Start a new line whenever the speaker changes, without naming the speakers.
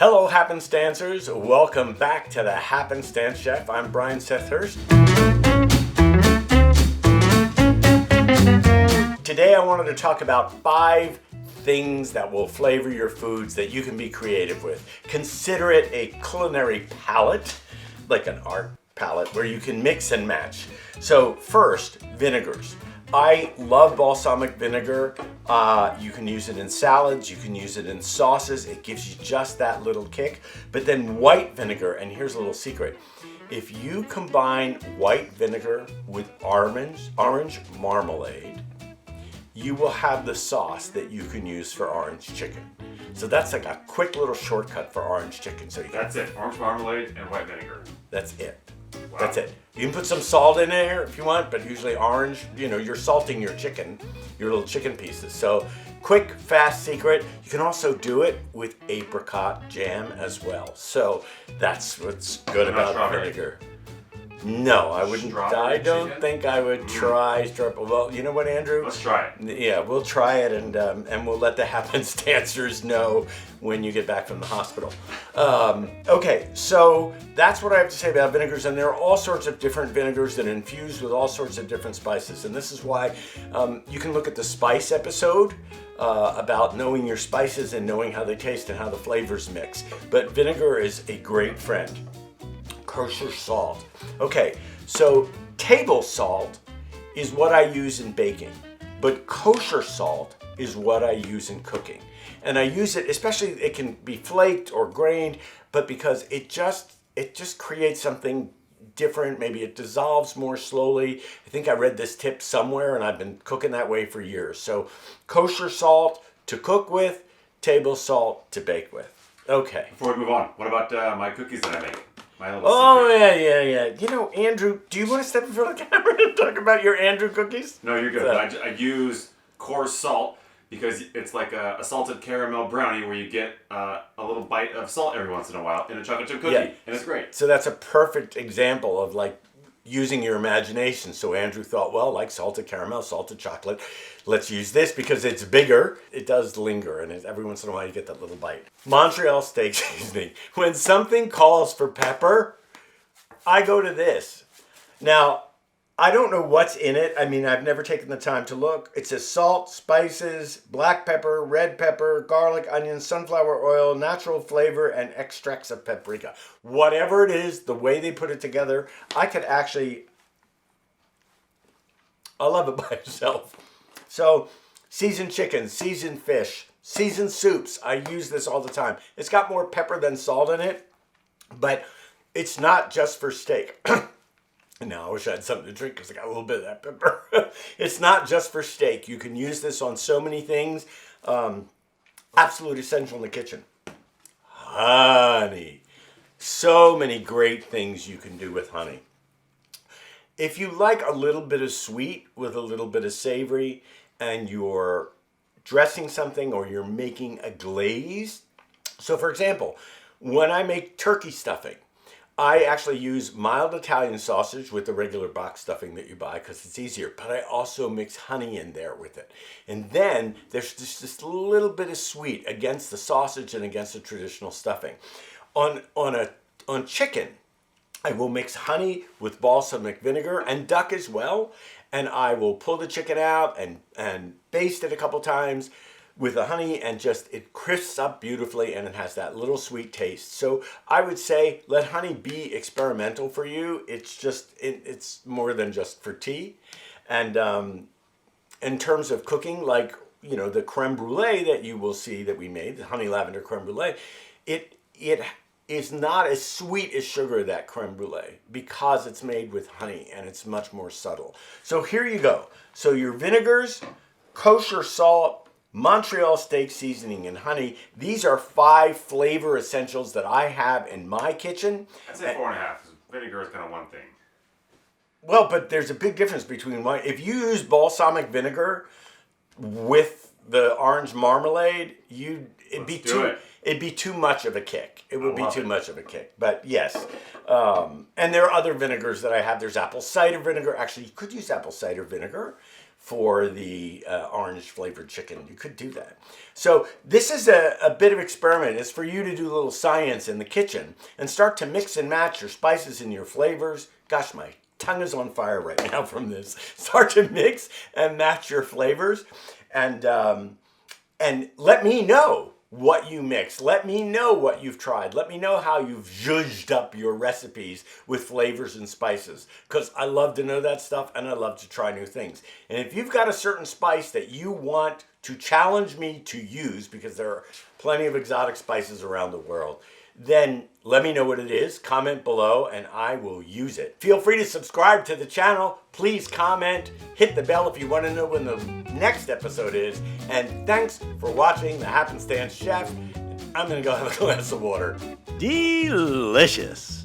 Hello, happenstancers. Welcome back to the Happenstance Chef. I'm Brian Sethurst. Today I wanted to talk about 5 things that will flavor your foods that you can be creative with. Consider it a culinary palette, like an art palette, where you can mix and match. So first, vinegars. I love balsamic vinegar. You can use it in salads, you can use it in sauces. It gives you just that little kick. But then white vinegar, and here's a little secret. If you combine white vinegar with orange marmalade, you will have the sauce that you can use for orange chicken. So that's like a quick little shortcut for orange chicken. So
that's it, orange marmalade and white vinegar.
That's it.
Wow.
That's it. You can put some salt in there if you want, but usually orange, you're salting your chicken, your little chicken pieces. So quick, fast secret. You can also do it with apricot jam as well. So that's what's good about vinegar. No, I wouldn't. I don't think I would try strawberry. Well, you know what, Andrew?
Let's try it.
Yeah, we'll try it, and we'll let the happenstancers know when you get back from the hospital. Okay, so that's what I have to say about vinegars, and there are all sorts of different vinegars that are infused with all sorts of different spices, and this is why you can look at the spice episode about knowing your spices and knowing how they taste and how the flavors mix. But vinegar is a great friend. Kosher salt. Okay, so table salt is what I use in baking, but kosher salt is what I use in cooking. And I use it, especially it can be flaked or grained, but because it just creates something different. Maybe it dissolves more slowly. I think I read this tip somewhere and I've been cooking that way for years. So kosher salt to cook with, table salt to bake with. Okay.
Before we move on, what about my cookies that I make?
Oh, yeah. You know, Andrew, do you want to step in front of the camera and talk about your Andrew cookies?
No, you're good. So. I use coarse salt because it's like a salted caramel brownie where you get a little bite of salt every once in a while in a chocolate chip cookie, and it's great.
So that's a perfect example of like using your imagination. So Andrew thought, well, like salted caramel, salted chocolate, let's use this because it's bigger. It does linger, and every once in a while you get that little bite. Montreal steak seasoning. When something calls for pepper, I go to this. Now, I don't know what's in it. I mean, I've never taken the time to look. It says salt, spices, black pepper, red pepper, garlic, onion, sunflower oil, natural flavor, and extracts of paprika. Whatever it is, the way they put it together, I love it by itself. So, seasoned chicken, seasoned fish, seasoned soups. I use this all the time. It's got more pepper than salt in it, but it's not just for steak. Now, I wish I had something to drink because I got a little bit of that pepper. It's not just for steak. You can use this on so many things. Absolute essential in the kitchen. Honey. So many great things you can do with honey. If you like a little bit of sweet with a little bit of savory and you're dressing something or you're making a glaze. So, for example, when I make turkey stuffing, I actually use mild Italian sausage with the regular box stuffing that you buy because it's easier, but I also mix honey in there with it. And then there's just this little bit of sweet against the sausage and against the traditional stuffing. On chicken, I will mix honey with balsamic vinegar and duck as well, and I will pull the chicken out and baste it a couple times with the honey, and just it crisps up beautifully and it has that little sweet taste. So I would say let honey be experimental for you. It's more than just for tea. And in terms of cooking, like the creme brulee that you will see that we made, the honey lavender creme brulee, it is not as sweet as sugar, that creme brulee, because it's made with honey and it's much more subtle. So here you go. So your vinegars, kosher salt, Montreal steak seasoning, and honey. These are 5 flavor essentials that I have in my kitchen.
I'd say 4.5. Vinegar is kind of one thing.
Well, but there's a big difference between one. If you use balsamic vinegar with the orange marmalade, it'd be too much of a kick. It would be too much of a kick. But yes, and there are other vinegars that I have. There's apple cider vinegar. Actually, you could use apple cider vinegar for the orange flavored chicken. You could do that. So this is a bit of experiment. It's for you to do a little science in the kitchen and start to mix and match your spices and your flavors. Gosh, my tongue is on fire right now from this. Start to mix and match your flavors, and let me know what you mix. Let me know what you've tried. Let me know how you've zhuzhed up your recipes with flavors and spices, because I love to know that stuff and I love to try new things. And if you've got a certain spice that you want to challenge me to use, because there are plenty of exotic spices around the world, then let me know what it is, comment below, and I will use it. Feel free to subscribe to the channel. Please comment, hit the bell if you want to know when the next episode is. And thanks for watching The Happenstance Chef. I'm going to go have a glass of water. Delicious.